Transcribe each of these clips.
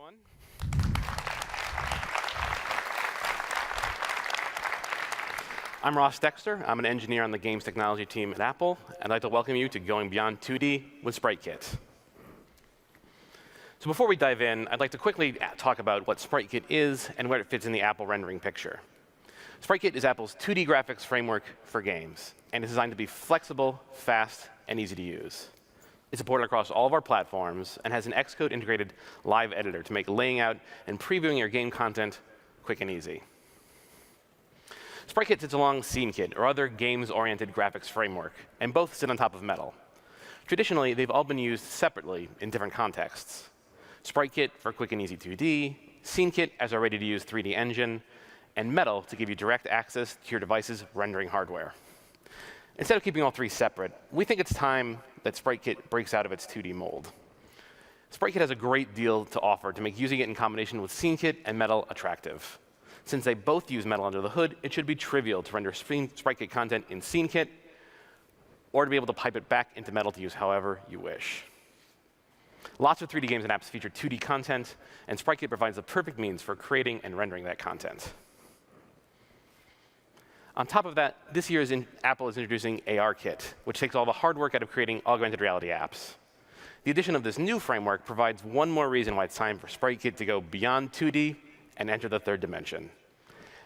everyone. I'm Ross Dexter. I'm an engineer on the games technology team at Apple, and I'd like to welcome you to Going Beyond 2D with SpriteKit. So before we dive in, I'd like to quickly talk about what SpriteKit is and where it fits in the Apple rendering picture. SpriteKit is Apple's 2D graphics framework for games, and it's designed to be flexible, fast, and easy to use. It's supported across all of our platforms and has an Xcode integrated live editor to make laying out and previewing your game content quick and easy. SpriteKit sits along SceneKit, or other games-oriented graphics framework, and both sit on top of Metal. Traditionally, they've all been used separately in different contexts. SpriteKit for quick and easy 2D, SceneKit as our ready-to-use 3D engine, and Metal to give you direct access to your device's rendering hardware. Instead of keeping all three separate, we think it's time that SpriteKit breaks out of its 2D mold. SpriteKit has a great deal to offer to make using it in combination with SceneKit and Metal attractive. Since they both use Metal under the hood, it should be trivial to render SpriteKit content in SceneKit, or to be able to pipe it back into Metal to use however you wish. Lots of 3D games and apps feature 2D content, and SpriteKit provides the perfect means for creating and rendering that content. On top of that, this year Apple is introducing ARKit, which takes all the hard work out of creating augmented reality apps. The addition of this new framework provides one more reason why it's time for SpriteKit to go beyond 2D and enter the third dimension.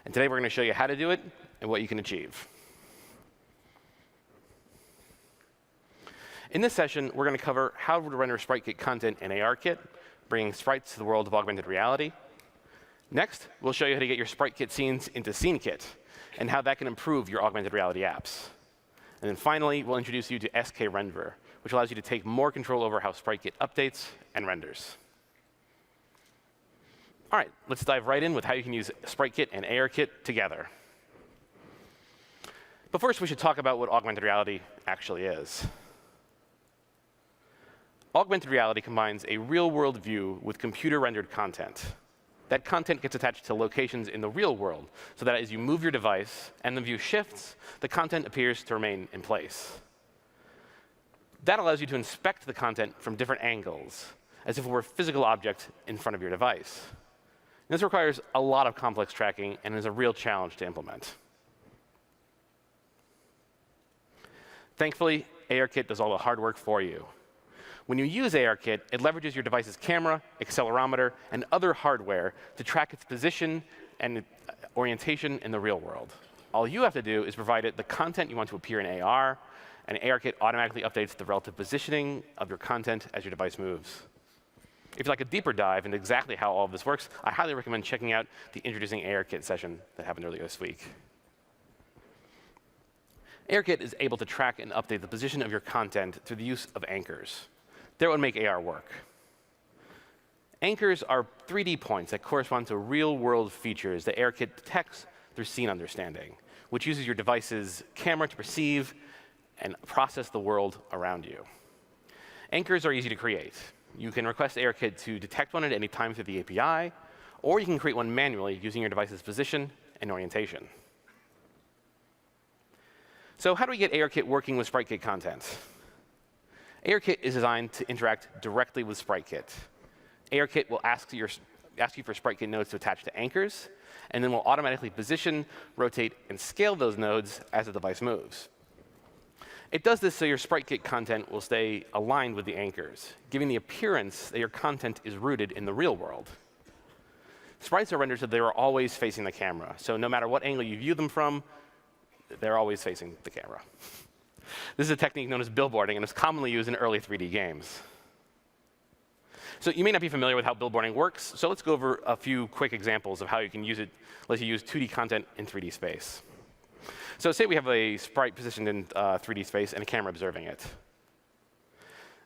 And today we're going to show you how to do it and what you can achieve. In this session, we're going to cover how to render SpriteKit content in ARKit, bringing sprites to the world of augmented reality. Next, we'll show you how to get your SpriteKit scenes into SceneKit, and how that can improve your augmented reality apps. And then finally, we'll introduce you to skRenderer, which allows you to take more control over how SpriteKit updates and renders. All right, let's dive right in with how you can use SpriteKit and ARKit together. But first, we should talk about what augmented reality actually is. Augmented reality combines a real-world view with computer-rendered content. That content gets attached to locations in the real world, so that as you move your device and the view shifts, the content appears to remain in place. That allows you to inspect the content from different angles, as if it were a physical object in front of your device. And this requires a lot of complex tracking and is a real challenge to implement. Thankfully, ARKit does all the hard work for you. When you use ARKit, it leverages your device's camera, accelerometer, and other hardware to track its position and orientation in the real world. All you have to do is provide it the content you want to appear in AR, and ARKit automatically updates the relative positioning of your content as your device moves. If you'd like a deeper dive into exactly how all of this works, I highly recommend checking out the Introducing ARKit session that happened earlier this week. ARKit is able to track and update the position of your content through the use of anchors. They're what make AR work. Anchors are 3D points that correspond to real-world features that ARKit detects through scene understanding, which uses your device's camera to perceive and process the world around you. Anchors are easy to create. You can request ARKit to detect one at any time through the API, or you can create one manually using your device's position and orientation. So how do we get ARKit working with SpriteKit content? ARKit is designed to interact directly with SpriteKit. ARKit will ask you for SpriteKit nodes to attach to anchors, and then will automatically position, rotate, and scale those nodes as the device moves. It does this so your SpriteKit content will stay aligned with the anchors, giving the appearance that your content is rooted in the real world. Sprites are rendered so they are always facing the camera, so no matter what angle you view them from, they're always facing the camera. This is a technique known as billboarding, and is commonly used in early 3D games. So you may not be familiar with how billboarding works, so let's go over a few quick examples of how you can use it, let you use 2D content in 3D space. So say we have a sprite positioned in 3D space and a camera observing it.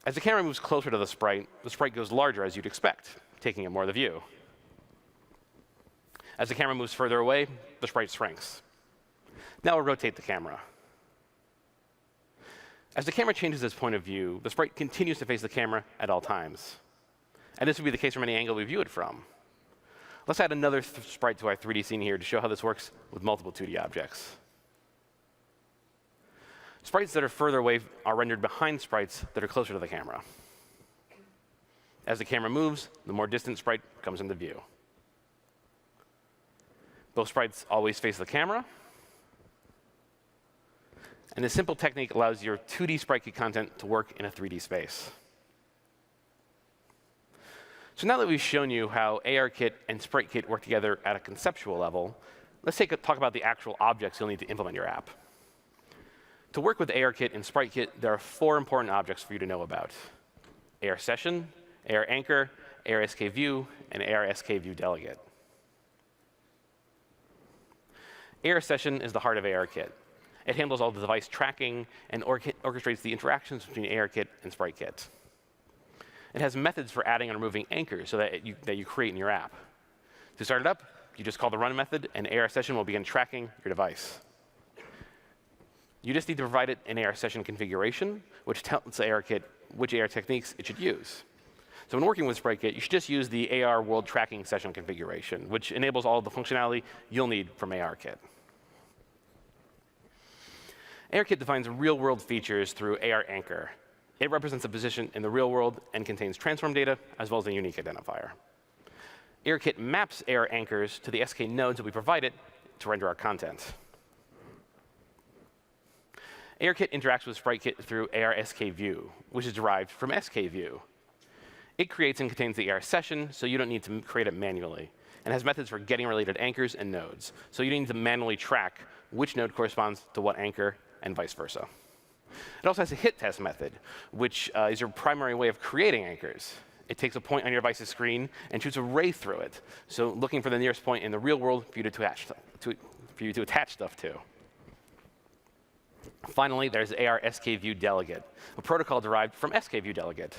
As the camera moves closer to the sprite goes larger as you'd expect, taking in more of the view. As the camera moves further away, the sprite shrinks. Now we'll rotate the camera. As the camera changes its point of view, the sprite continues to face the camera at all times. And this would be the case from any angle we view it from. Let's add another sprite to our 3D scene here to show how this works with multiple 2D objects. Sprites that are further away are rendered behind sprites that are closer to the camera. As the camera moves, the more distant sprite comes into view. Both sprites always face the camera. And this simple technique allows your 2D SpriteKit content to work in a 3D space. So now that we've shown you how ARKit and SpriteKit work together at a conceptual level, let's talk about the actual objects you'll need to implement your app. To work with ARKit and SpriteKit, there are 4 important objects for you to know about: ARSession, ARAnchor, ARSKView, and ARSKViewDelegate. ARSession is the heart of ARKit. It handles all the device tracking and orchestrates the interactions between ARKit and SpriteKit. It has methods for adding and removing anchors so that you create in your app. To start it up, you just call the run method, and ARSession will begin tracking your device. You just need to provide it an ARSession configuration, which tells ARKit which AR techniques it should use. So when working with SpriteKit, you should just use the AR world tracking session configuration, which enables all of the functionality you'll need from ARKit. ARKit defines real-world features through ARAnchor. It represents a position in the real world and contains transform data, as well as a unique identifier. ARKit maps AR anchors to the SK nodes that we provided to render our content. ARKit interacts with SpriteKit through ARSKView, which is derived from SKView. It creates and contains the ARSession, so you don't need to create it manually, and has methods for getting related anchors and nodes, so you don't need to manually track which node corresponds to what anchor, and vice versa. It also has a hit test method, which is your primary way of creating anchors. It takes a point on your device's screen and shoots a ray through it, so looking for the nearest point in the real world for you to attach stuff to. Finally, there's ARSKViewDelegate, a protocol derived from SKViewDelegate,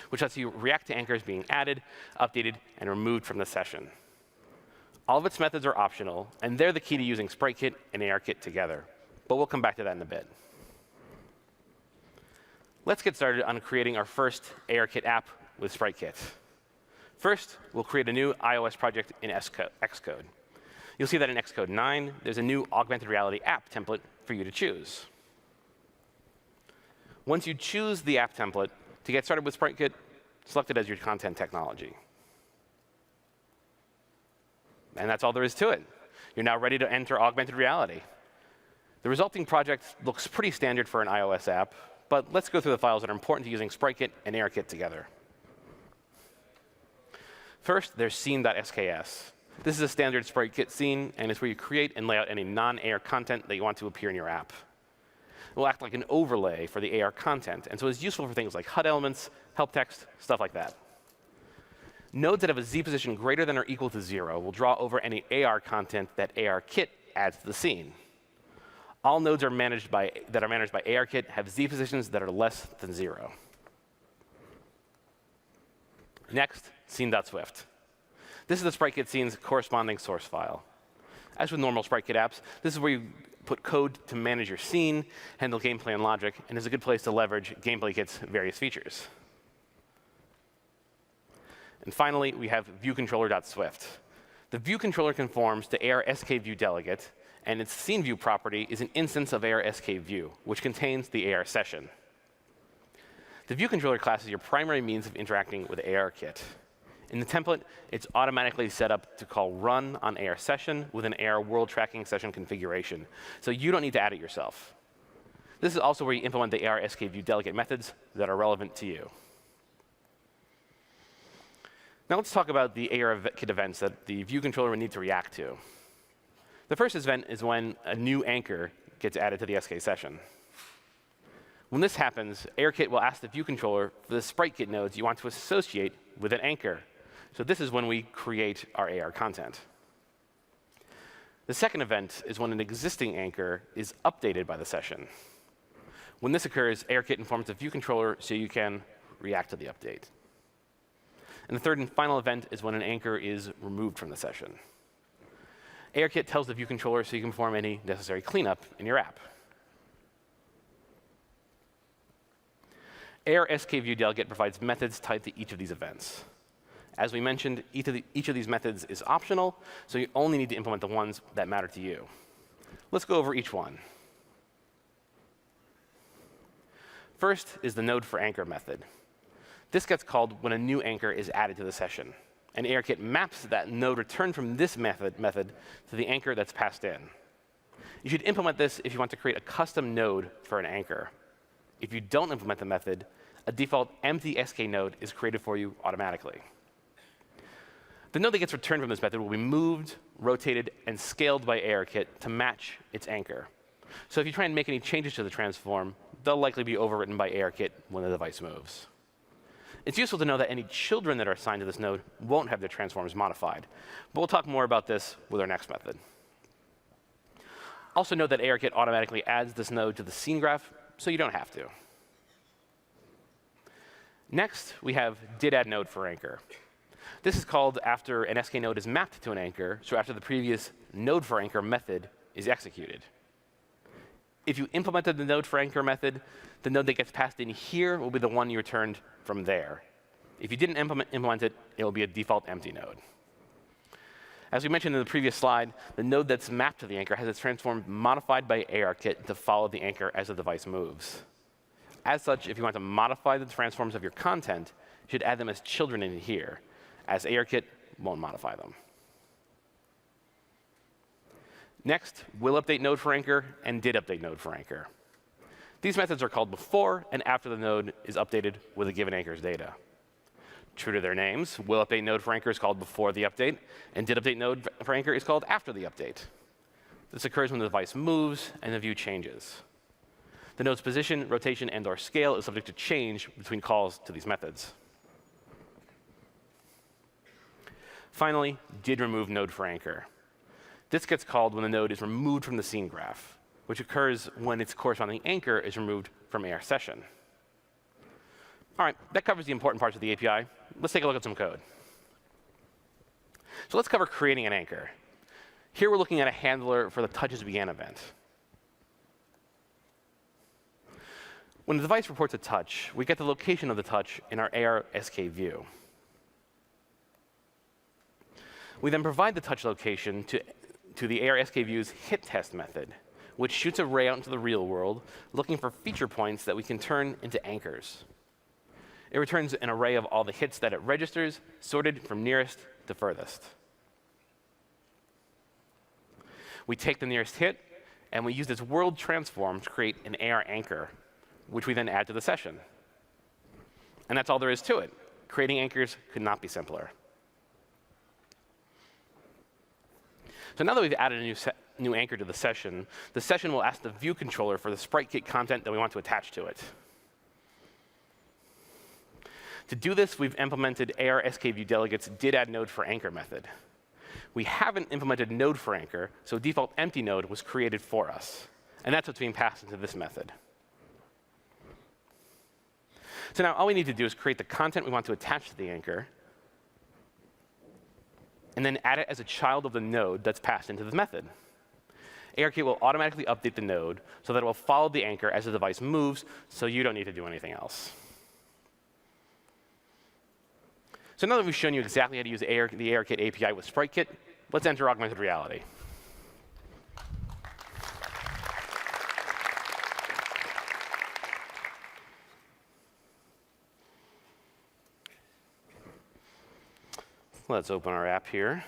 which lets you react to anchors being added, updated, and removed from the session. All of its methods are optional, and they're the key to using SpriteKit and ARKit together. But we'll come back to that in a bit. Let's get started on creating our first ARKit app with SpriteKit. First, we'll create a new iOS project in Xcode. You'll see that in Xcode 9, there's a new Augmented Reality app template for you to choose. Once you choose the app template, to get started with SpriteKit, select it as your content technology. And that's all there is to it. You're now ready to enter augmented reality. The resulting project looks pretty standard for an iOS app, but let's go through the files that are important to using SpriteKit and ARKit together. First, there's scene.sks. This is a standard SpriteKit scene, and it's where you create and lay out any non-AR content that you want to appear in your app. It will act like an overlay for the AR content, and so it's useful for things like HUD elements, help text, stuff like that. Nodes that have a z position greater than or equal to 0 will draw over any AR content that ARKit adds to the scene. All nodes that are managed by ARKit have z positions that are less than 0. Next, scene.swift. This is the SpriteKit scene's corresponding source file. As with normal SpriteKit apps, this is where you put code to manage your scene, handle gameplay and logic, and is a good place to leverage GameplayKit's various features. And finally, we have viewController.swift. The viewController conforms to ARSKViewDelegate, and its SceneView property is an instance of ARSKView, which contains the ARSession. The viewController class is your primary means of interacting with ARKit. In the template, it's automatically set up to call run on ARSession with an AR world tracking session configuration, so you don't need to add it yourself. This is also where you implement the ARSKViewDelegate methods that are relevant to you. Now let's talk about the ARKit events that the viewController would need to react to. The first event is when a new anchor gets added to the SK session. When this happens, ARKit will ask the viewController for the SpriteKit nodes you want to associate with an anchor. So this is when we create our AR content. The second event is when an existing anchor is updated by the session. When this occurs, ARKit informs the viewController so you can react to the update. And the third and final event is when an anchor is removed from the session. ARKit tells the viewController so you can perform any necessary cleanup in your app. ARSKViewDelegate provides methods tied to each of these events. As we mentioned, each of these methods is optional, so you only need to implement the ones that matter to you. Let's go over each one. First is the node for anchor method. This gets called when a new anchor is added to the session. And ARKit maps that node returned from this method to the anchor that's passed in. You should implement this if you want to create a custom node for an anchor. If you don't implement the method, a default empty SK node is created for you automatically. The node that gets returned from this method will be moved, rotated, and scaled by ARKit to match its anchor. So if you try and make any changes to the transform, they'll likely be overwritten by ARKit when the device moves. It's useful to know that any children that are assigned to this node won't have their transforms modified. But we'll talk more about this with our next method. Also note that ARKit automatically adds this node to the scene graph, so you don't have to. Next, we have didAddNode for anchor. This is called after an SK node is mapped to an anchor, so after the previous node for anchor method is executed. If you implemented the node for anchor method, the node that gets passed in here will be the one you returned from there. If you didn't implement it, it will be a default empty node. As we mentioned in the previous slide, the node that's mapped to the anchor has its transform modified by ARKit to follow the anchor as the device moves. As such, if you want to modify the transforms of your content, you should add them as children in here, as ARKit won't modify them. Next, willUpdate node for anchor and didUpdate node for anchor. These methods are called before and after the node is updated with a given anchor's data. True to their names, willUpdate node for anchor is called before the update, and didUpdate node for anchor is called after the update. This occurs when the device moves and the view changes. The node's position, rotation, and/or scale is subject to change between calls to these methods. Finally, didRemove node for anchor. This gets called when the node is removed from the scene graph, which occurs when its corresponding anchor is removed from AR session. All right, that covers the important parts of the API. Let's take a look at some code. So let's cover creating an anchor. Here we're looking at a handler for the touchesBegan event. When the device reports a touch, we get the location of the touch in our ARSK view. We then provide the touch location to the ARSK view's hitTest method, which shoots a ray out into the real world, looking for feature points that we can turn into anchors. It returns an array of all the hits that it registers, sorted from nearest to furthest. We take the nearest hit, and we use this world transform to create an AR anchor, which we then add to the session. And that's all there is to it. Creating anchors could not be simpler. So now that we've added a new anchor to the session will ask the view controller for the SpriteKit content that we want to attach to it. To do this, we've implemented ARSKViewDelegate's didAddNode for anchor method. We haven't implemented node for anchor, so default empty node was created for us. And that's what's being passed into this method. So now all we need to do is create the content we want to attach to the anchor, and then add it as a child of the node that's passed into this method. ARKit will automatically update the node so that it will follow the anchor as the device moves, so you don't need to do anything else. So now that we've shown you exactly how to use the ARKit API with SpriteKit, let's enter augmented reality. Let's open our app here.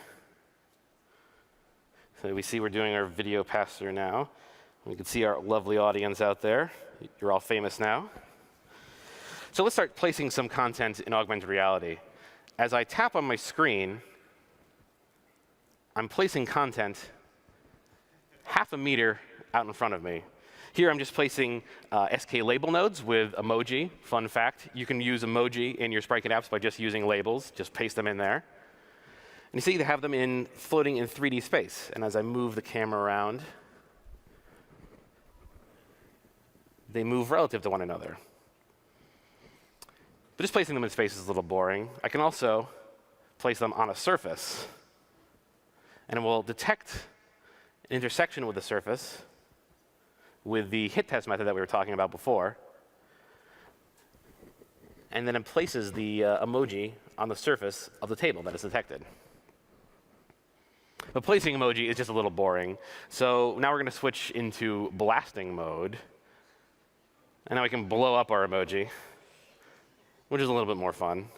So we see we're doing our video pass-through now. We can see our lovely audience out there. You're all famous now. So let's start placing some content in augmented reality. As I tap on my screen, I'm placing content half a meter out in front of me. Here I'm just placing SK label nodes with emoji. Fun fact, you can use emoji in your SpriteKit apps by just using labels. Just paste them in there. And you see they have them floating in 3D space. And as I move the camera around, they move relative to one another. But just placing them in space is a little boring. I can also place them on a surface. And it will detect an intersection with the surface with the hitTest method that we were talking about before. And then it places the emoji on the surface of the table that is detected. But placing emoji is just a little boring. So now we're going to switch into blasting mode. And now we can blow up our emoji. which is a little bit more fun.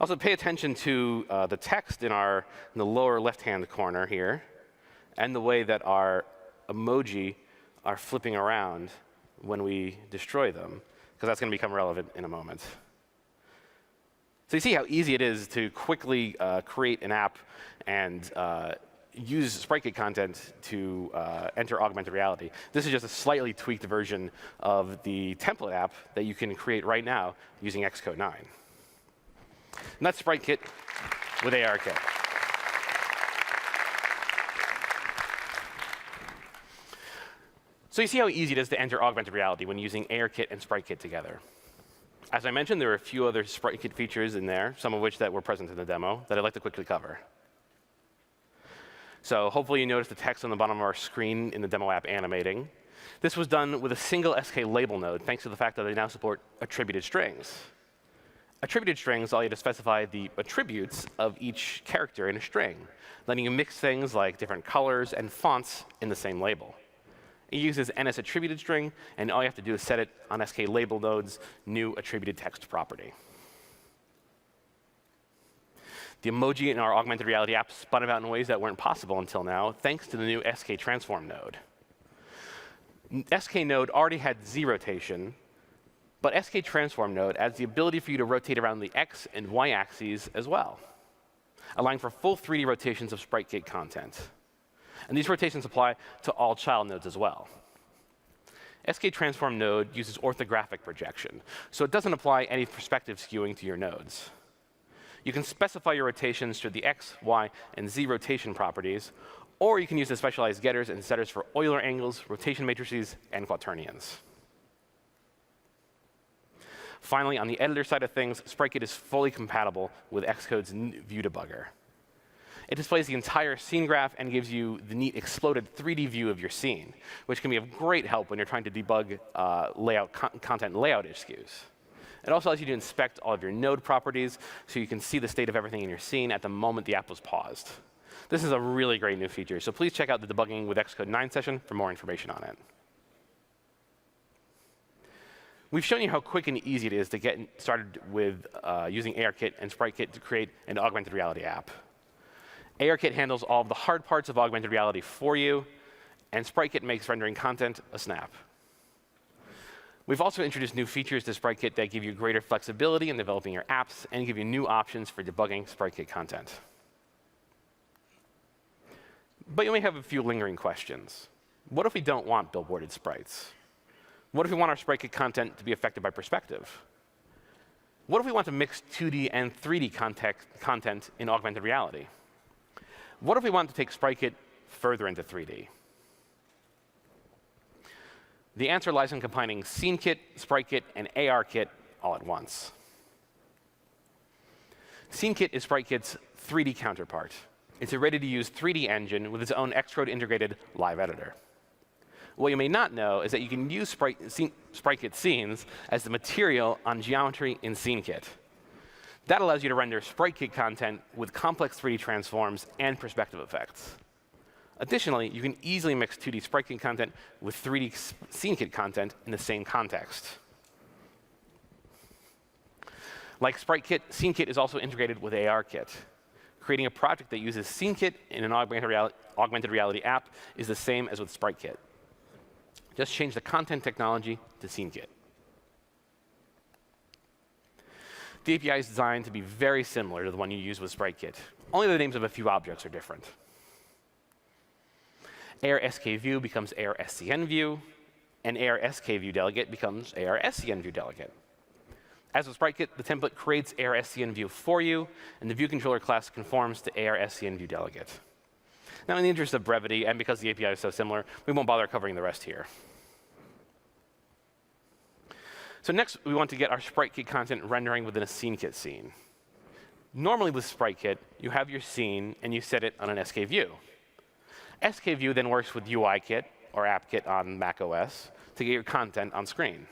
Also, pay attention to the text in the lower left-hand corner here, and the way that our emoji are flipping around when we destroy them, because that's going to become relevant in a moment. So you see how easy it is to quickly create an app and use SpriteKit content to enter augmented reality. This is just a slightly tweaked version of the template app that you can create right now using Xcode 9. And that's SpriteKit with ARKit. So you see how easy it is to enter augmented reality when using ARKit and SpriteKit together. As I mentioned, there are a few other SpriteKit features in there, some of which that were present in the demo, that I'd like to quickly cover. So hopefully you noticed the text on the bottom of our screen in the demo app animating. This was done with a single SK label node, thanks to the fact that they now support attributed strings. Attributed strings allow you to specify the attributes of each character in a string, letting you mix things like different colors and fonts in the same label. It uses NS attributed string, and all you have to do is set it on SK label node's new attributed text property. The emoji in our augmented reality app spun about in ways that weren't possible until now, thanks to the new SK transform node. SK node already had Z rotation, but SK transform node adds the ability for you to rotate around the X and Y axes as well, allowing for full 3D rotations of SpriteKit content. And these rotations apply to all child nodes as well. SK transform node uses orthographic projection, so it doesn't apply any perspective skewing to your nodes. You can specify your rotations through the X, Y, and Z rotation properties, or you can use the specialized getters and setters for Euler angles, rotation matrices, and quaternions. Finally, on the editor side of things, SpriteKit is fully compatible with Xcode's view debugger. It displays the entire scene graph and gives you the neat exploded 3D view of your scene, which can be of great help when you're trying to debug content layout issues. It also allows you to inspect all of your node properties so you can see the state of everything in your scene at the moment the app was paused. This is a really great new feature, so please check out the Debugging with Xcode 9 session for more information on it. We've shown you how quick and easy it is to get started with using ARKit and SpriteKit to create an augmented reality app. ARKit handles all of the hard parts of augmented reality for you, and SpriteKit makes rendering content a snap. We've also introduced new features to SpriteKit that give you greater flexibility in developing your apps and give you new options for debugging SpriteKit content. But you may have a few lingering questions. What if we don't want billboarded sprites? What if we want our SpriteKit content to be affected by perspective? What if we want to mix 2D and 3D content in augmented reality? What if we want to take SpriteKit further into 3D? The answer lies in combining SceneKit, SpriteKit, and ARKit all at once. SceneKit is SpriteKit's 3D counterpart. It's a ready-to-use 3D engine with its own Xcode integrated live editor. What you may not know is that you can use SpriteKit scenes as the material on geometry in SceneKit. That allows you to render SpriteKit content with complex 3D transforms and perspective effects. Additionally, you can easily mix 2D SpriteKit content with 3D SceneKit content in the same context. Like SpriteKit, SceneKit is also integrated with ARKit. Creating a project that uses SceneKit in an augmented reality app is the same as with SpriteKit. Just change the content technology to SceneKit. The API is designed to be very similar to the one you use with SpriteKit. Only the names of a few objects are different. ARSKView becomes ARSCNView, and ARSKView delegate becomes ARSCNView delegate. As with SpriteKit, the template creates ARSCNView for you, and the view controller class conforms to ARSCNView delegate. Now, in the interest of brevity, and because the API is so similar, we won't bother covering the rest here. So next, we want to get our SpriteKit content rendering within a SceneKit scene. Normally with SpriteKit, you have your scene, and you set it on an SKView. SKView then works with UIKit, or AppKit on macOS, to get your content on screen.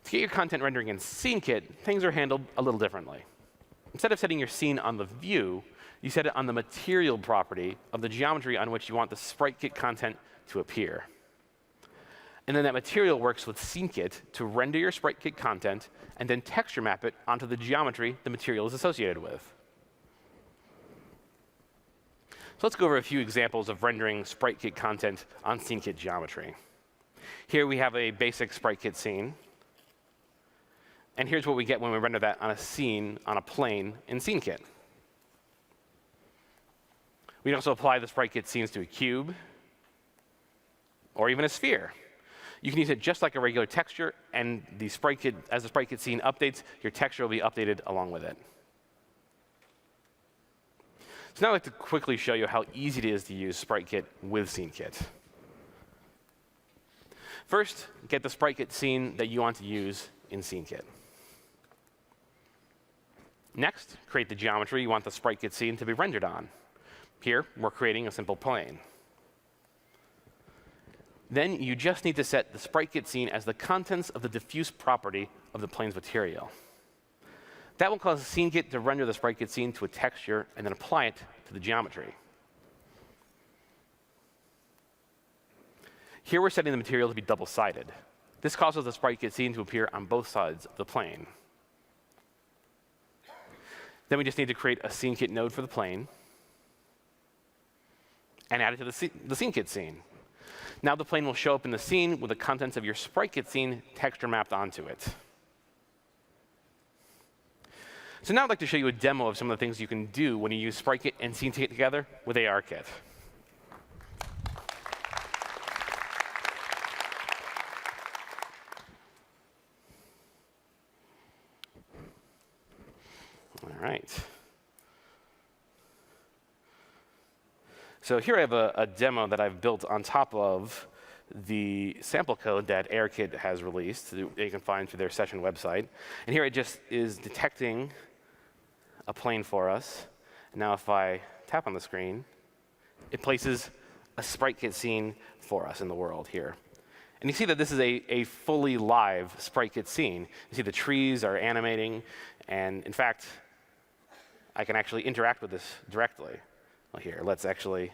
To get your content rendering in SceneKit, things are handled a little differently. Instead of setting your scene on the view, you set it on the material property of the geometry on which you want the SpriteKit content to appear. And then that material works with SceneKit to render your SpriteKit content and then texture map it onto the geometry the material is associated with. So let's go over a few examples of rendering SpriteKit content on SceneKit geometry. Here we have a basic SpriteKit scene. And here's what we get when we render that on a scene on a plane in SceneKit. We can also apply the SpriteKit scenes to a cube or even a sphere. You can use it just like a regular texture, and as the SpriteKit scene updates, your texture will be updated along with it. So now I'd like to quickly show you how easy it is to use SpriteKit with SceneKit. First, get the SpriteKit scene that you want to use in SceneKit. Next, create the geometry you want the SpriteKit scene to be rendered on. Here, we're creating a simple plane. Then you just need to set the SpriteKit scene as the contents of the diffuse property of the plane's material. That will cause SceneKit to render the SpriteKit scene to a texture and then apply it to the geometry. Here we're setting the material to be double-sided. This causes the SpriteKit scene to appear on both sides of the plane. Then we just need to create a SceneKit node for the plane and add it to the SceneKit scene. Now the plane will show up in the scene with the contents of your SpriteKit scene texture mapped onto it. So now I'd like to show you a demo of some of the things you can do when you use SpriteKit and SceneKit together with ARKit. All right. So here I have a demo that I've built on top of the sample code that ARKit has released that you can find through their session website. And here it just is detecting a plane for us. And now if I tap on the screen, it places a SpriteKit scene for us in the world here. And you see that this is a fully live SpriteKit scene. You see the trees are animating. And in fact, I can actually interact with this directly. Well, here, let's actually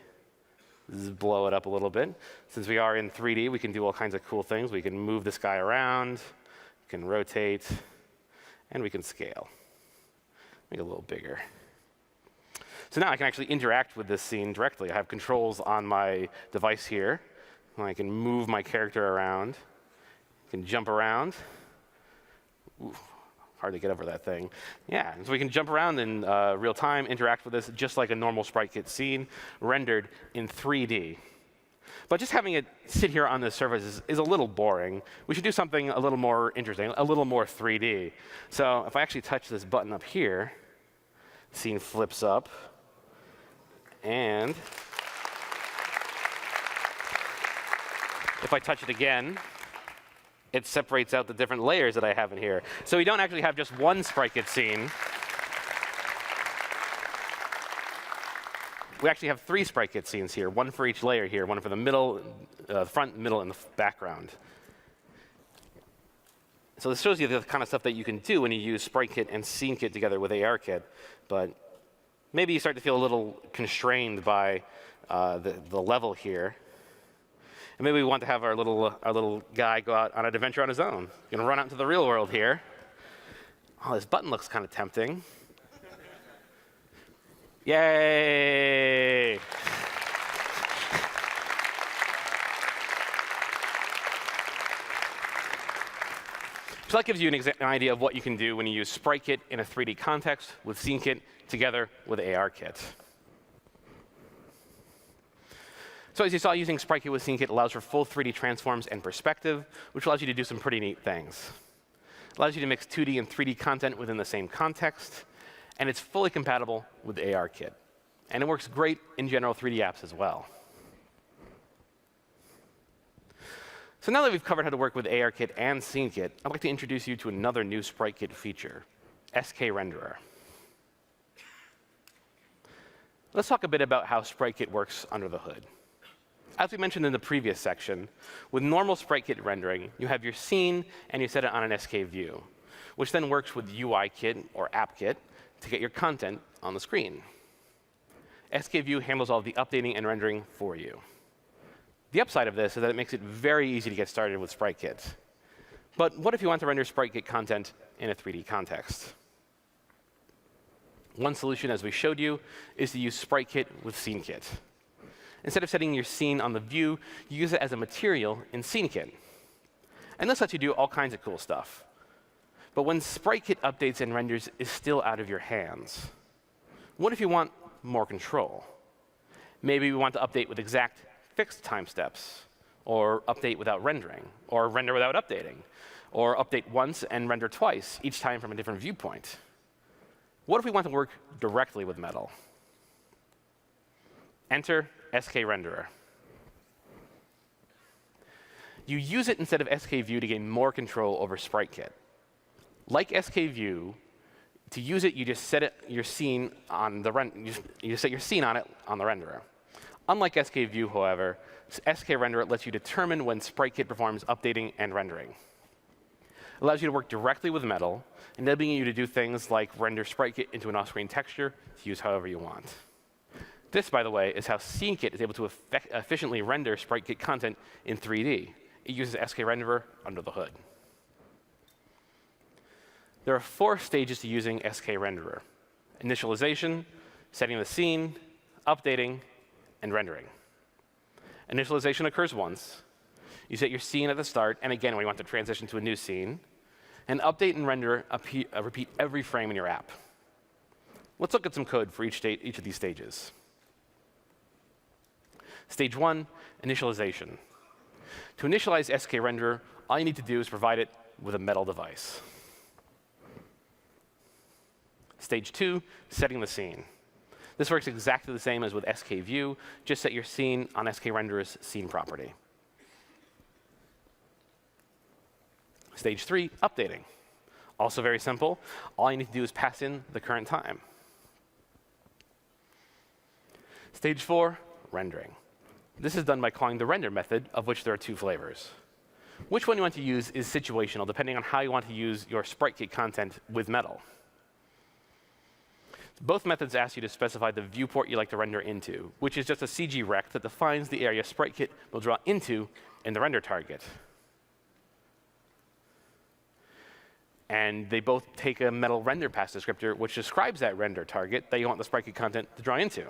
blow it up a little bit. Since we are in 3D, we can do all kinds of cool things. We can move this guy around, we can rotate, and we can scale. Make it a little bigger. So now I can actually interact with this scene directly. I have controls on my device here. I can move my character around. I can jump around. Ooh, hard to get over that thing. Yeah, so we can jump around in real time, interact with this just like a normal SpriteKit scene rendered in 3D. But just having it sit here on the surface is a little boring. We should do something a little more interesting, a little more 3D. So if I actually touch this button up here, the scene flips up. And if I touch it again, it separates out the different layers that I have in here. So we don't actually have just one SpriteKit scene. We actually have 3 SpriteKit scenes here, one for each layer here, one for the middle, front, middle, and the background. So this shows you the kind of stuff that you can do when you use SpriteKit and SceneKit together with ARKit. But maybe you start to feel a little constrained by the level here. And maybe we want to have our little guy go out on an adventure on his own. He's going to run out into the real world here. Oh, this button looks kind of tempting. Yay! So that gives you an idea of what you can do when you use SpriteKit in a 3D context with SceneKit together with ARKit. So as you saw, using SpriteKit with SceneKit allows for full 3D transforms and perspective, which allows you to do some pretty neat things. It allows you to mix 2D and 3D content within the same context, and it's fully compatible with ARKit. And it works great in general 3D apps as well. So now that we've covered how to work with ARKit and SceneKit, I'd like to introduce you to another new SpriteKit feature, skRenderer. Let's talk a bit about how SpriteKit works under the hood. As we mentioned in the previous section, with normal SpriteKit rendering, you have your scene and you set it on an SK view, which then works with UIKit or AppKit to get your content on the screen. SK view handles all the updating and rendering for you. The upside of this is that it makes it very easy to get started with SpriteKit. But what if you want to render SpriteKit content in a 3D context? One solution, as we showed you, is to use SpriteKit with SceneKit. Instead of setting your scene on the view, you use it as a material in SceneKit. And this lets you do all kinds of cool stuff. But when SpriteKit updates and renders is still out of your hands, what if you want more control? Maybe we want to update with exact fixed time steps, or update without rendering, or render without updating, or update once and render twice, each time from a different viewpoint. What if we want to work directly with Metal? Enter skRenderer. You use it instead of skView to gain more control over SpriteKit. Like skView, to use it, you just set your scene on the you set your scene on it on the renderer. Unlike skView, however, skRenderer lets you determine when SpriteKit performs updating and rendering. It allows you to work directly with Metal, enabling you to do things like render SpriteKit into an off-screen texture to use however you want. This, by the way, is how SceneKit is able to efficiently render SpriteKit content in 3D. It uses skRenderer under the hood. There are 4 stages to using skRenderer: initialization, setting the scene, updating, and rendering. Initialization occurs once. You set your scene at the start, and again when you want to transition to a new scene. And update and render repeat every frame in your app. Let's look at some code for each of these stages. Stage 1, initialization. To initialize skRenderer, all you need to do is provide it with a Metal device. Stage 2, setting the scene. This works exactly the same as with skView. Just set your scene on skRenderer's scene property. Stage 3, updating. Also very simple. All you need to do is pass in the current time. Stage 4, rendering. This is done by calling the render method, of which there are 2 flavors. Which one you want to use is situational, depending on how you want to use your SpriteKit content with Metal. Both methods ask you to specify the viewport you like to render into, which is just a CG rect that defines the area SpriteKit will draw into in the render target. And they both take a Metal render path descriptor, which describes that render target that you want the SpriteKit content to draw into.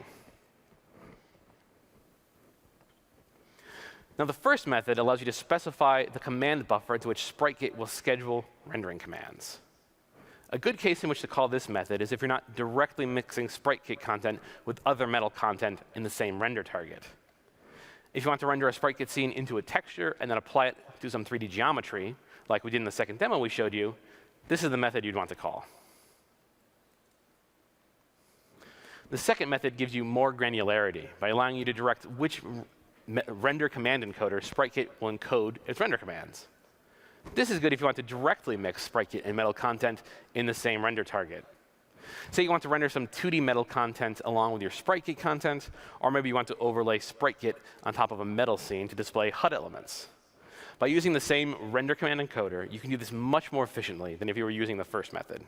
Now, the first method allows you to specify the command buffer into which SpriteKit will schedule rendering commands. A good case in which to call this method is if you're not directly mixing SpriteKit content with other Metal content in the same render target. If you want to render a SpriteKit scene into a texture and then apply it to some 3D geometry, like we did in the second demo we showed you, this is the method you'd want to call. The second method gives you more granularity by allowing you to direct which render command encoder SpriteKit will encode its render commands. This is good if you want to directly mix SpriteKit and Metal content in the same render target. Say you want to render some 2D Metal content along with your SpriteKit content, or maybe you want to overlay SpriteKit on top of a Metal scene to display HUD elements. By using the same render command encoder, you can do this much more efficiently than if you were using the first method.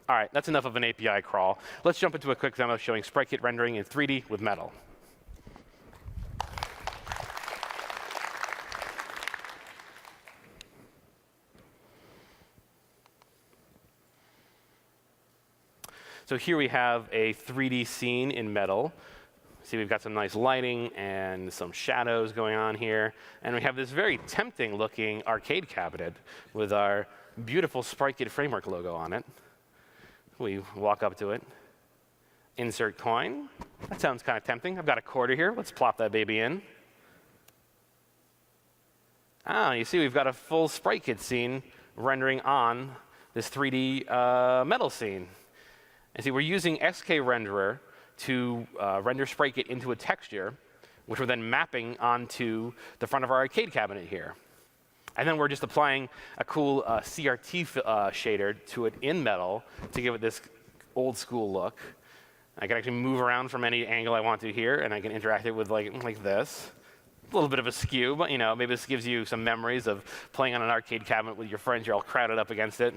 All right, that's enough of an API crawl. Let's jump into a quick demo showing SpriteKit rendering in 3D with Metal. So here we have a 3D scene in Metal. See, we've got some nice lighting and some shadows going on here. And we have this very tempting looking arcade cabinet with our beautiful SpriteKit framework logo on it. We walk up to it, insert coin. That sounds kind of tempting. I've got a quarter here. Let's plop that baby in. Ah, you see we've got a full SpriteKit scene rendering on this 3D Metal scene. And see, we're using skRenderer to render SpriteKit into a texture, which we're then mapping onto the front of our arcade cabinet here. And then we're just applying a cool CRT shader to it in Metal to give it this old school look. I can actually move around from any angle I want to here, and I can interact it with like this. A little bit of a skew, but you know, maybe this gives you some memories of playing on an arcade cabinet with your friends. You're all crowded up against it.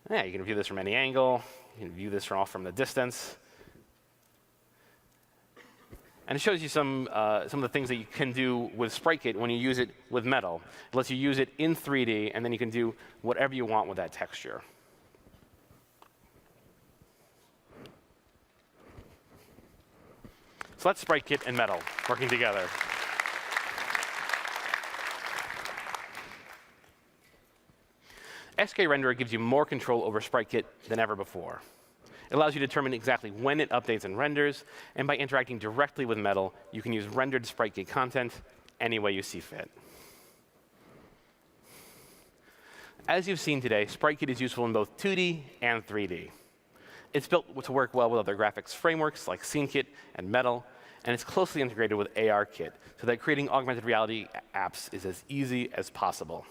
Yeah, you can view this from any angle. You can view this from the distance. And it shows you some of the things that you can do with SpriteKit when you use it with Metal. It lets you use it in 3D, and then you can do whatever you want with that texture. So that's SpriteKit and Metal working together. SK Renderer gives you more control over SpriteKit than ever before. It allows you to determine exactly when it updates and renders, and by interacting directly with Metal, you can use rendered SpriteKit content any way you see fit. As you've seen today, SpriteKit is useful in both 2D and 3D. It's built to work well with other graphics frameworks like SceneKit and Metal, and it's closely integrated with ARKit, so that creating augmented reality apps is as easy as possible.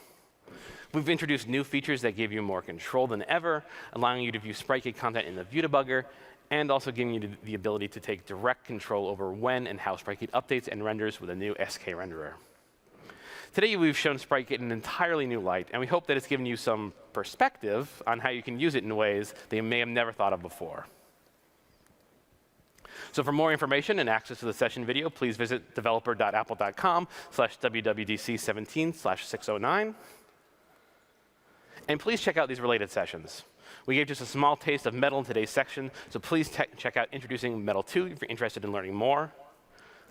We've introduced new features that give you more control than ever, allowing you to view SpriteKit content in the view debugger, and also giving you the ability to take direct control over when and how SpriteKit updates and renders with a new SK renderer. Today, we've shown SpriteKit in an entirely new light, and we hope that it's given you some perspective on how you can use it in ways that you may have never thought of before. So for more information and access to the session video, please visit developer.apple.com/WWDC17/609. And please check out these related sessions. We gave just a small taste of Metal in today's section, so please check out Introducing Metal 2 if you're interested in learning more.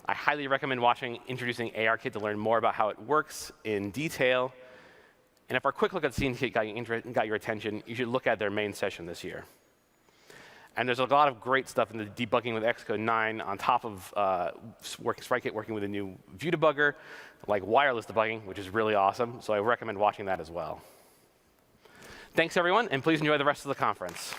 I highly recommend watching Introducing ARKit to learn more about how it works in detail. And if our quick look at SceneKit got your attention, you should look at their main session this year. And there's a lot of great stuff in the debugging with Xcode 9 on top of SpriteKit working with a new view debugger, like wireless debugging, which is really awesome. So I recommend watching that as well. Thanks, everyone, and please enjoy the rest of the conference.